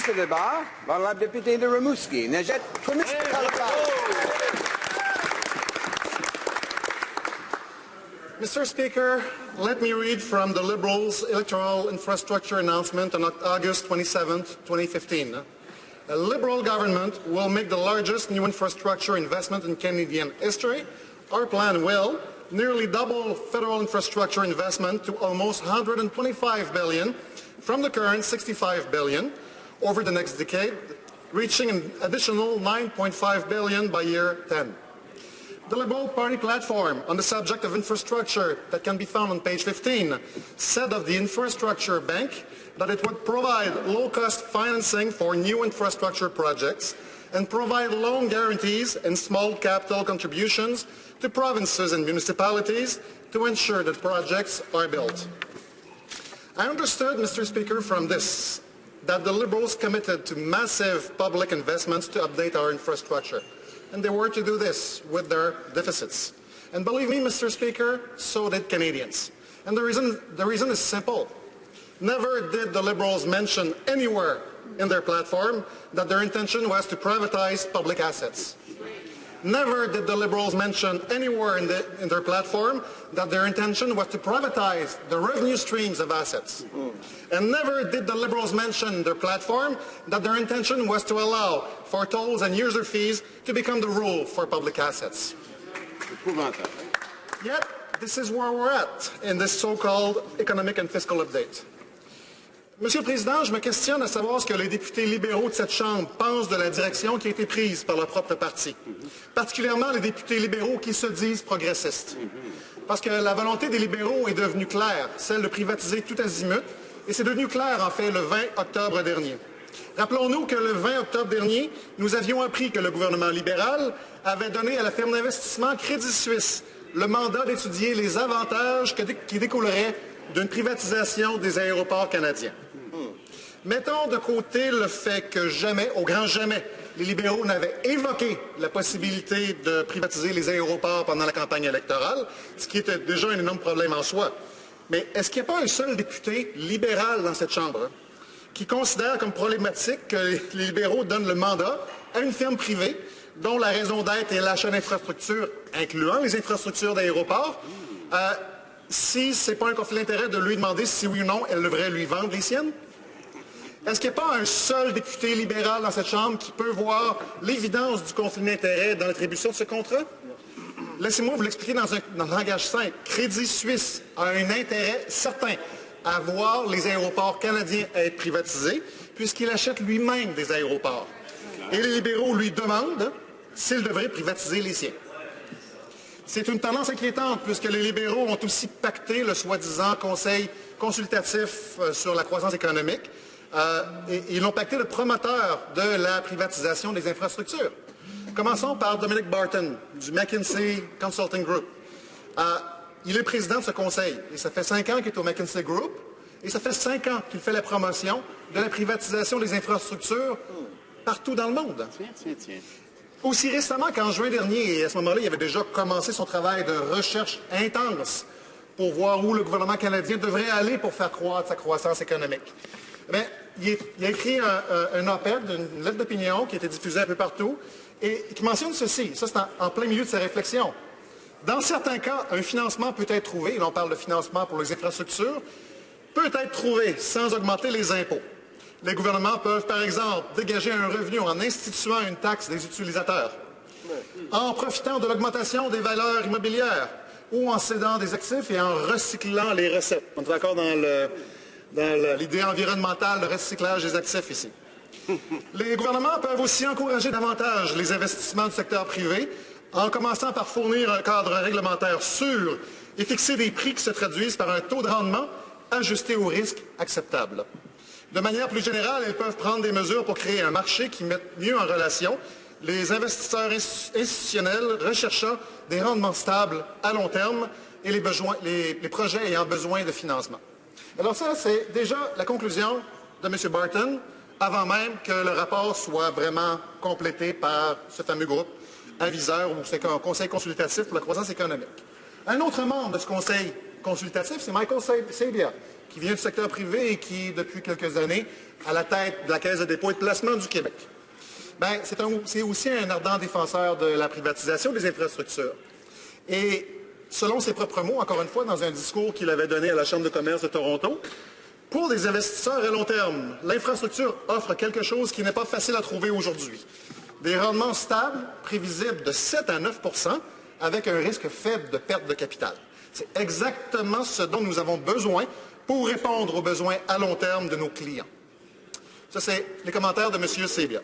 ce débat, l'honorable député de Rimouski, Najat Mr. Speaker, let me read from the Liberals' electoral infrastructure announcement on August 27, 2015. A Liberal government will make the largest new infrastructure investment in Canadian history. Our plan will nearly double federal infrastructure investment to almost $125 billion from the current $65 billion over the next decade, reaching an additional $9.5 billion by year 10. The Liberal Party platform on the subject of infrastructure that can be found on page 15 said of the infrastructure bank that it would provide low-cost financing for new infrastructure projects and provide loan guarantees and small capital contributions to provinces and municipalities to ensure that projects are built. I understood, Mr. Speaker, from this that the Liberals committed to massive public investments to update our infrastructure. And they were to do this with their deficits. And believe me, Mr. Speaker, so did Canadians. And the reason is simple. Never did the Liberals mention anywhere in their platform that their intention was to privatize public assets. Never did the Liberals mention anywhere in their platform that their intention was to privatize the revenue streams of assets. And never did the Liberals mention in their platform that their intention was to allow for tolls and user fees to become the rule for public assets. Yet, this is where we're at in this so-called economic and fiscal update. Monsieur le Président, je me questionne à savoir ce que les députés libéraux de cette Chambre pensent de la direction qui a été prise par leur propre parti, particulièrement les députés libéraux qui se disent progressistes. Parce que la volonté des libéraux est devenue claire, celle de privatiser tout azimut, et c'est devenu clair, en fait, le 20 octobre dernier. Rappelons-nous que le 20 octobre dernier, nous avions appris que le gouvernement libéral avait donné à la firme d'investissement Crédit Suisse le mandat d'étudier les avantages qui découleraient d'une privatisation des aéroports canadiens. Mettons de côté le fait que jamais, au grand jamais, les libéraux n'avaient évoqué la possibilité de privatiser les aéroports pendant la campagne électorale, ce qui était déjà un énorme problème en soi. Mais est-ce qu'il n'y a pas un seul député libéral dans cette Chambre qui considère comme problématique que les libéraux donnent le mandat à une firme privée dont la raison d'être est l'achat d'infrastructures, incluant les infrastructures d'aéroports, si ce n'est pas un conflit d'intérêt de lui demander si oui ou non elle devrait lui vendre les siennes? Est-ce qu'il n'y a pas un seul député libéral dans cette Chambre qui peut voir l'évidence du conflit d'intérêt dans l'attribution de ce contrat? Laissez-moi vous l'expliquer dans un langage simple. Crédit Suisse a un intérêt certain à voir les aéroports canadiens être privatisés, puisqu'il achète lui-même des aéroports. Et les libéraux lui demandent s'il devrait privatiser les siens. C'est une tendance inquiétante, puisque les libéraux ont aussi pacté le soi-disant Conseil consultatif sur la croissance économique. Et ils l'ont pacté le promoteur de la privatisation des infrastructures. Commençons par Dominic Barton, du McKinsey Consulting Group. Il est président de ce conseil, et ça fait 5 ans qu'il est au McKinsey Group, et ça fait 5 ans qu'il fait la promotion de la privatisation des infrastructures partout dans le monde. Aussi récemment qu'en juin dernier, et à ce moment-là, il avait déjà commencé son travail de recherche intense pour voir où le gouvernement canadien devrait aller pour faire croître sa croissance économique. Bien, il a écrit un op-ed, une lettre d'opinion qui a été diffusée un peu partout et qui mentionne ceci. Ça, c'est en plein milieu de sa réflexion. Dans certains cas, un financement peut être trouvé, et l'on parle de financement pour les infrastructures, peut être trouvé sans augmenter les impôts. Les gouvernements peuvent, par exemple, dégager un revenu en instituant une taxe des utilisateurs, en profitant de l'augmentation des valeurs immobilières ou en cédant des actifs et en recyclant les recettes. On est d'accord dans l'idée environnementale de recyclage des actifs ici. Les gouvernements peuvent aussi encourager davantage les investissements du secteur privé en commençant par fournir un cadre réglementaire sûr et fixer des prix qui se traduisent par un taux de rendement ajusté au risque acceptable. De manière plus générale, elles peuvent prendre des mesures pour créer un marché qui mette mieux en relation les investisseurs institutionnels recherchant des rendements stables à long terme et les projets ayant besoin de financement. Alors ça, c'est déjà la conclusion de M. Barton, avant même que le rapport soit vraiment complété par ce fameux groupe aviseur ou c'est un conseil consultatif pour la croissance économique. Un autre membre de ce conseil consultatif, c'est Michael Sabia, qui vient du secteur privé et qui, depuis quelques années, à la tête de la Caisse de dépôt et de placement du Québec. Ben, c'est aussi un ardent défenseur de la privatisation des infrastructures. Et selon ses propres mots, encore une fois, dans un discours qu'il avait donné à la Chambre de commerce de Toronto, pour des investisseurs à long terme, l'infrastructure offre quelque chose qui n'est pas facile à trouver aujourd'hui. Des rendements stables, prévisibles de 7 à 9 % avec un risque faible de perte de capital. C'est exactement ce dont nous avons besoin pour répondre aux besoins à long terme de nos clients. Ça, c'est les commentaires de M. Sebia.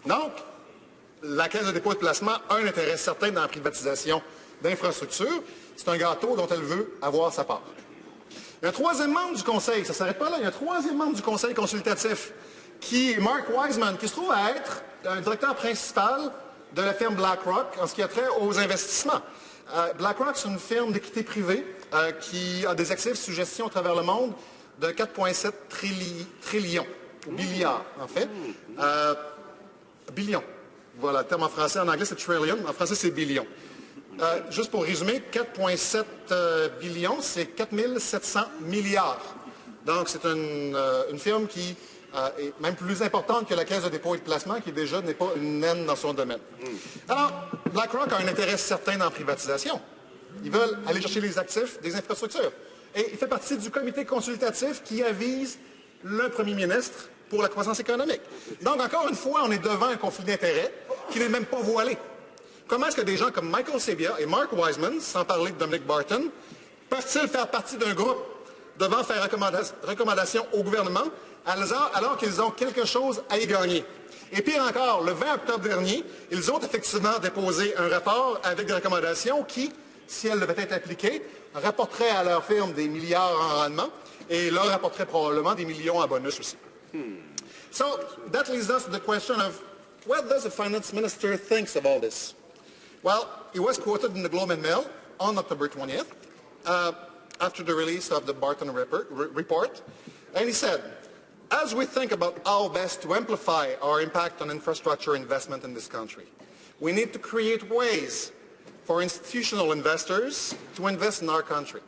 Donc, la Caisse de dépôt et de placement a un intérêt certain dans la privatisation d'infrastructures. C'est un gâteau dont elle veut avoir sa part. Il y a un troisième membre du Conseil, ça ne s'arrête pas là, il y a un troisième membre du Conseil consultatif, qui est Mark Wiseman, qui se trouve à être un directeur principal de la firme BlackRock en ce qui a trait aux investissements. BlackRock, c'est une firme d'équité privée qui a des actifs sous gestion à travers le monde de 4,7 trillions, ou milliards en fait. Billions. Voilà, le terme en français, en anglais c'est trillion, en français c'est billion. Juste pour résumer, 4,7 billions, c'est 4 700 milliards. Donc, c'est une firme qui est même plus importante que la Caisse de dépôt et de placement, qui déjà n'est pas une naine dans son domaine. Alors, BlackRock a un intérêt certain dans la privatisation. Ils veulent aller chercher les actifs des infrastructures. Et il fait partie du comité consultatif qui avise le premier ministre pour la croissance économique. Donc, encore une fois, on est devant un conflit d'intérêts qui n'est même pas voilé. Comment est-ce que des gens comme Michael Sebia et Mark Wiseman, sans parler de Dominic Barton, peuvent-ils faire partie d'un groupe devant faire recommandation au gouvernement alors qu'ils ont quelque chose à y gagner? Et pire encore, le 20 octobre dernier, ils ont effectivement déposé un rapport avec des recommandations qui, si elles devaient être appliquées, rapporteraient à leur firme des milliards en rendement et leur rapporteraient probablement des millions en bonus aussi. So, that leads us to the question of, what does the finance minister think of all this? Well, he was quoted in the Globe and Mail on October 20th, after the release of the Barton report, and he said, as we think about how best to amplify our impact on infrastructure investment in this country, we need to create ways for institutional investors to invest in our country.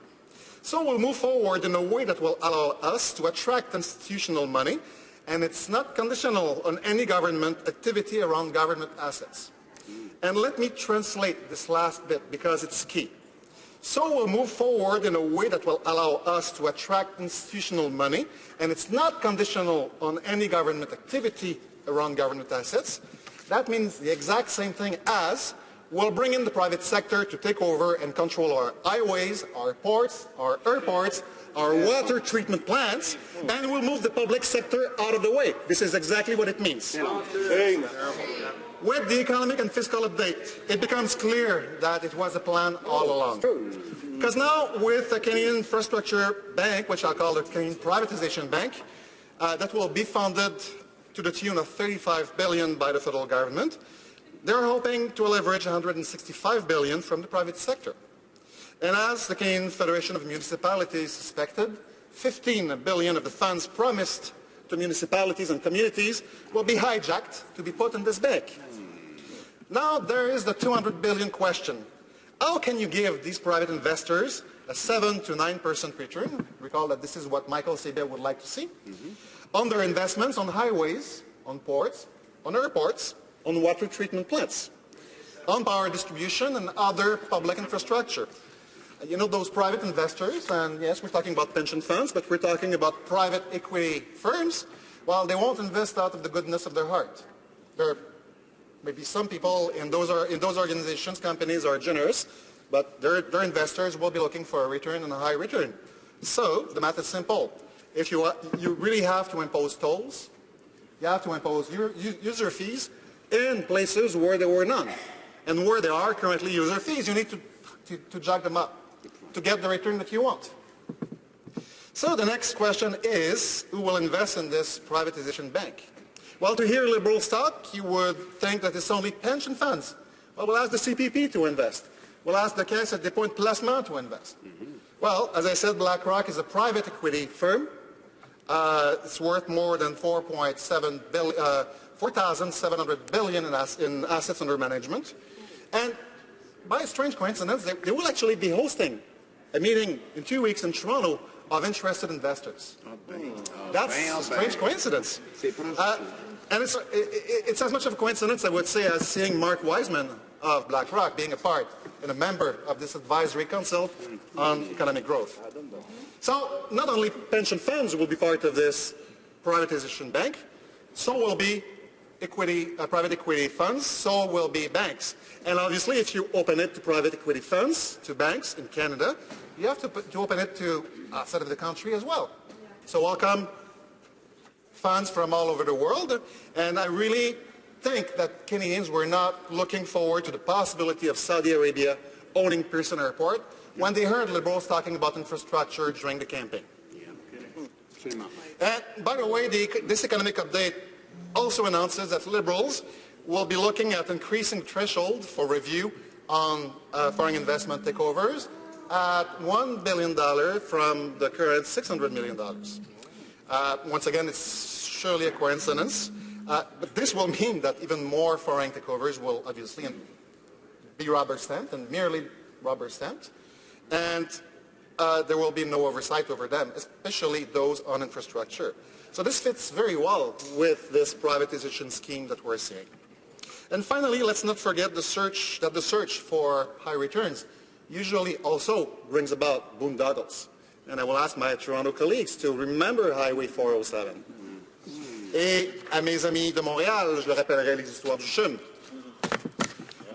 So we'll move forward in a way that will allow us to attract institutional money, and it's not conditional on any government activity around government assets. And let me translate this last bit because it's key. So we'll move forward in a way that will allow us to attract institutional money, and it's not conditional on any government activity around government assets. That means the exact same thing as we'll bring in the private sector to take over and control our highways, our ports, our airports, our water treatment plants, and we'll move the public sector out of the way. This is exactly what it means. With the economic and fiscal update, it becomes clear that it was a plan all along. Because now, with the Canadian Infrastructure Bank, which I'll call the Canadian Privatization Bank, that will be funded to the tune of $35 billion by the federal government, they're hoping to leverage $165 billion from the private sector. And as the Canadian Federation of Municipalities suspected, $15 billion of the funds promised to municipalities and communities will be hijacked to be put in this bank. Now there is the $200 billion question. How can you give these private investors a 7 to 9% return? Recall that this is what Michael Sebia would like to see. On their investments on highways, on ports, on airports, on water treatment plants, on power distribution and other public infrastructure. You know, those private investors, and yes, we're talking about pension funds, but we're talking about private equity firms, well, they won't invest out of the goodness of their heart. There may be some people in those organizations, companies are generous, but their investors will be looking for a return and a high return. So the math is simple. If you really have to impose tolls, you have to impose user fees in places where there were none. And where there are currently user fees, you need to jog them up to get the return that you want. So the next question is, who will invest in this privatization bank? Well, to hear liberals talk, you would think that it's only pension funds. Well, we'll ask the CPP to invest. We'll ask the Caisse de dépôt et de placement to invest. Well, as I said, BlackRock is a private equity firm. It's worth more than $4,700 billion in assets under management. And by a strange coincidence, they will actually be hosting a meeting in 2 weeks in Toronto of interested investors. That's a strange coincidence. And it's as much of a coincidence, I would say, as seeing Mark Wiseman of BlackRock being a part and a member of this advisory council on economic growth. So not only pension funds will be part of this privatization bank, so will be private equity funds, so will be banks. And obviously, if you open it to private equity funds, to banks in Canada, you have to open it to outside of the country as well. So welcome funds from all over the world, and I really think that Canadians were not looking forward to the possibility of Saudi Arabia owning Pearson Airport when they heard Liberals talking about infrastructure during the campaign. And by the way, this economic update also announces that Liberals will be looking at increasing threshold for review on foreign investment takeovers at $1 billion from the current $600 million. Once again, it's surely a coincidence, but this will mean that even more foreign takeovers will obviously be rubber-stamped and merely rubber-stamped, and there will be no oversight over them, especially those on infrastructure. So this fits very well with this privatization scheme that we're seeing. And finally, let's not forget the search for high returns usually also brings about boondoggles. And I will ask my Toronto colleagues to remember Highway 407. Et à mes amis de Montréal, je leur rappellerai les histoires du CHUM.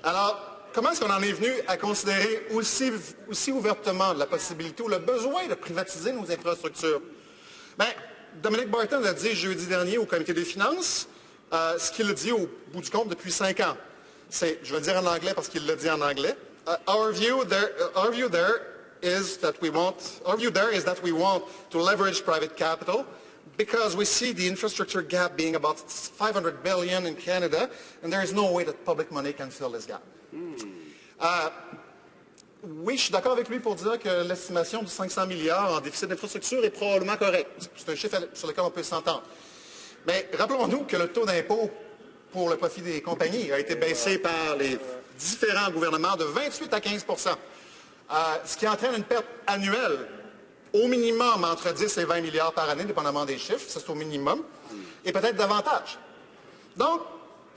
Alors, comment est-ce qu'on en est venu à considérer aussi ouvertement la possibilité ou le besoin de privatiser nos infrastructures? Bien, Dominic Barton l'a dit jeudi dernier au Comité des finances, ce qu'il a dit au bout du compte depuis 5 ans. Je vais le dire en anglais parce qu'il l'a dit en anglais. Our view there is that we want to leverage private capital because we see the infrastructure gap being about $500 billion in Canada, and there is no way that public money can fill this gap. Oui, je suis d'accord avec lui pour dire que l'estimation de 500 milliards en déficit d'infrastructure est probablement correcte. C'est un chiffre sur lequel on peut s'entendre. Mais rappelons-nous que le taux d'impôt pour le profit des compagnies a été baissé par les différents gouvernements de 28 à 15 ce qui entraîne une perte annuelle au minimum entre 10 et 20 milliards par année, dépendamment des chiffres, ça c'est au minimum, et peut-être davantage. Donc,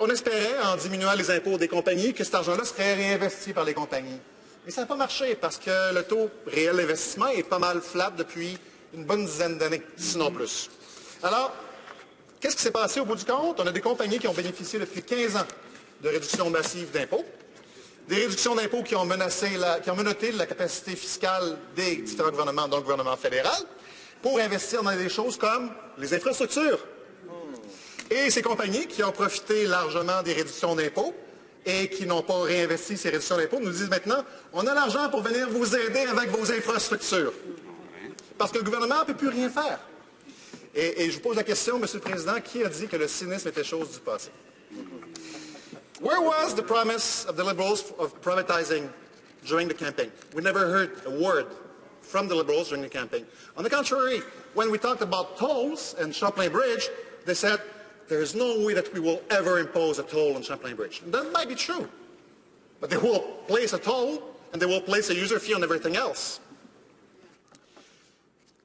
on espérait, en diminuant les impôts des compagnies, que cet argent-là serait réinvesti par les compagnies. Mais ça n'a pas marché parce que le taux réel d'investissement est pas mal flat depuis une bonne dizaine d'années, sinon plus. Alors, qu'est-ce qui s'est passé au bout du compte? On a des compagnies qui ont bénéficié depuis 15 ans de réductions massives d'impôts, des réductions d'impôts qui ont menotté la capacité fiscale des différents gouvernements, dont le gouvernement fédéral, pour investir dans des choses comme les infrastructures. Et ces compagnies qui ont profité largement des réductions d'impôts et qui n'ont pas réinvesti ces réductions d'impôts nous disent maintenant, on a l'argent pour venir vous aider avec vos infrastructures. Parce que le gouvernement ne peut plus rien faire. Et je vous pose la question, Monsieur le Président, qui a dit que le cynisme était chose du passé? Where was the promise of the Liberals of privatizing during the campaign? We never heard a word from the Liberals during the campaign. On the contrary, when we talked about tolls and Champlain Bridge, they said, there is no way that we will ever impose a toll on Champlain Bridge. And that might be true. But they will place a toll, and they will place a user fee on everything else.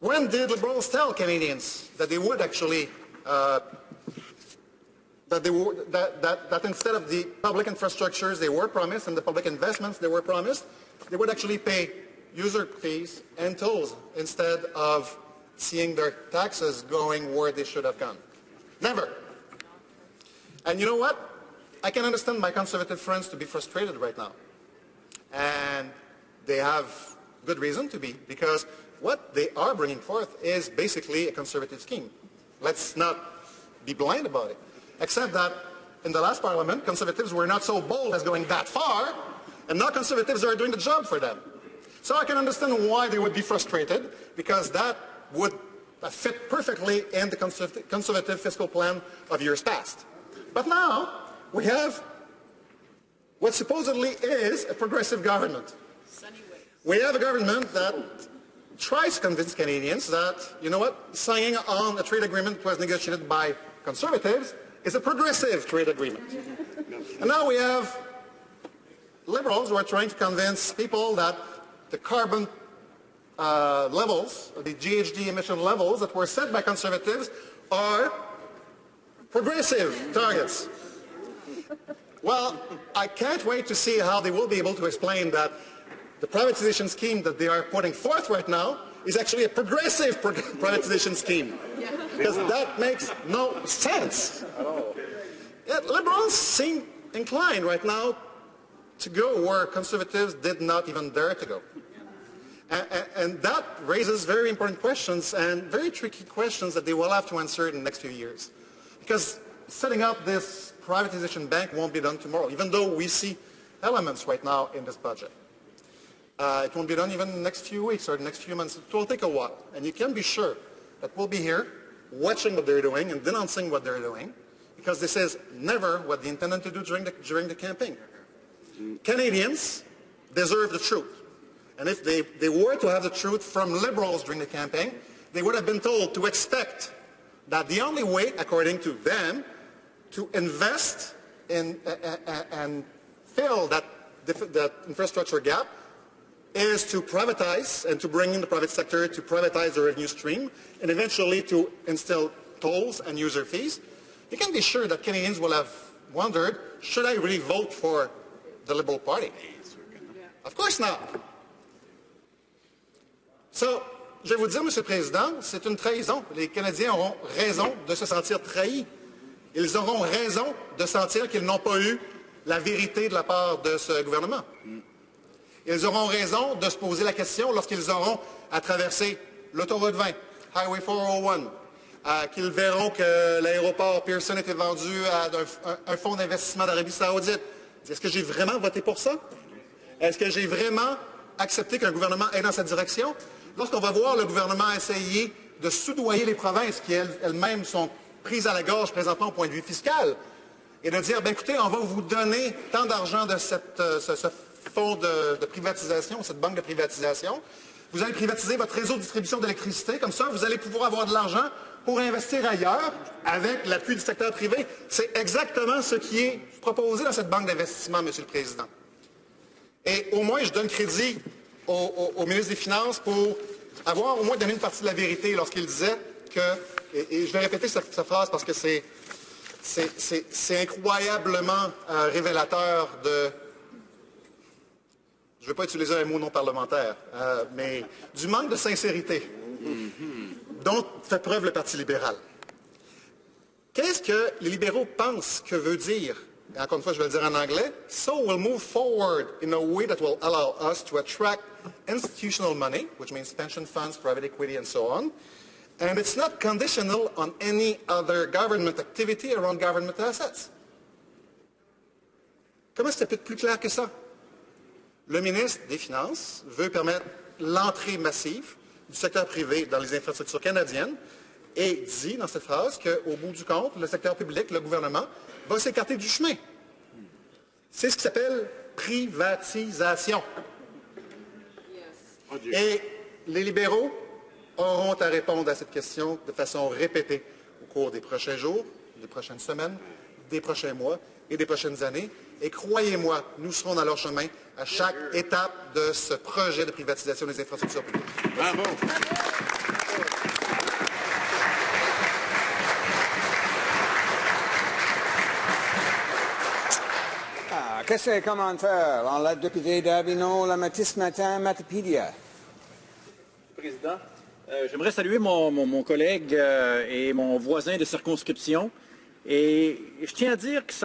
When did Liberals tell Canadians that they would actually, that instead of the public infrastructures they were promised and the public investments they were promised, they would actually pay user fees and tolls instead of seeing their taxes going where they should have gone? Never. And you know what? I can understand my conservative friends to be frustrated right now. And they have good reason to be, because what they are bringing forth is basically a conservative scheme. Let's not be blind about it. Except that in the last parliament, conservatives were not so bold as going that far, and now conservatives are doing the job for them. So I can understand why they would be frustrated, because that would fit perfectly in the conservative fiscal plan of years past. But now, we have what supposedly is a progressive government. We have a government that tries to convince Canadians that, you know what, signing on a trade agreement that was negotiated by conservatives is a progressive trade agreement. And now we have Liberals who are trying to convince people that the carbon levels, the GHG emission levels that were set by conservatives are progressive targets. Well, I can't wait to see how they will be able to explain that the privatization scheme that they are putting forth right now is actually a progressive privatization scheme. Because that makes no sense. Yet liberals seem inclined right now to go where conservatives did not even dare to go. And that raises very important questions and very tricky questions that they will have to answer in the next few years. Because setting up this privatization bank won't be done tomorrow, even though we see elements right now in this budget. It won't be done even in the next few weeks or the next few months. It will take a while. And you can be sure that we'll be here watching what they're doing and denouncing what they're doing, because this is never what they intended to do during the campaign. Canadians deserve the truth. And if they were to have the truth from liberals during the campaign, they would have been told to expect that the only way, according to them, to invest in and fill that infrastructure gap is to privatize and to bring in the private sector to privatize the revenue stream and eventually to instill tolls and user fees. You can be sure that Canadians will have wondered, should I really vote for the Liberal Party? Of course not. So, je vais vous dire, Monsieur le Président, c'est une trahison. Les Canadiens auront raison de se sentir trahis. Ils auront raison de sentir qu'ils n'ont pas eu la vérité de la part de ce gouvernement. Ils auront raison de se poser la question lorsqu'ils auront à traverser l'autoroute 20, Highway 401, qu'ils verront que l'aéroport Pearson était vendu à un fonds d'investissement d'Arabie Saoudite. Est-ce que j'ai vraiment voté pour ça? Est-ce que j'ai vraiment accepté qu'un gouvernement aille dans cette direction? Lorsqu'on va voir le gouvernement essayer de soudoyer les provinces qui elles-mêmes sont prises à la gorge présentement au point de vue fiscal, et de dire, bien, écoutez, on va vous donner tant d'argent de ce fonds de privatisation, cette banque de privatisation. Vous allez privatiser votre réseau de distribution d'électricité. Comme ça, vous allez pouvoir avoir de l'argent pour investir ailleurs avec l'appui du secteur privé. C'est exactement ce qui est proposé dans cette banque d'investissement, Monsieur le Président. Et au moins, je donne crédit au ministre des Finances pour avoir au moins donné une partie de la vérité lorsqu'il disait que, et je vais répéter cette phrase parce que c'est incroyablement révélateur de, je ne veux pas utiliser un mot non parlementaire, mais du manque de sincérité dont fait preuve le Parti libéral. Qu'est-ce que les libéraux pensent que veut dire, et encore une fois je vais le dire en anglais, so we'll move forward in a way that will allow us to attract institutional money, which means pension funds, private equity and so on, and it's not conditional on any other government activity around government assets. Comment c'est peut-être plus clair que ça? Le ministre des Finances veut permettre l'entrée massive du secteur privé dans les infrastructures canadiennes et dit dans cette phrase qu'au bout du compte, le secteur public, le gouvernement, va s'écarter du chemin. C'est ce qui s'appelle privatisation. Et les libéraux auront à répondre à cette question de façon répétée au cours des prochains jours, des prochaines semaines, des prochains mois et des prochaines années. Et croyez-moi, nous serons dans leur chemin à chaque étape de ce projet de privatisation des infrastructures publiques. Bravo. Qu'est-ce que les commentaires? On l'a député d'Avignon, la ce matin, Matapédia. Président, j'aimerais saluer mon collègue et mon voisin de circonscription. Et je tiens à dire que ça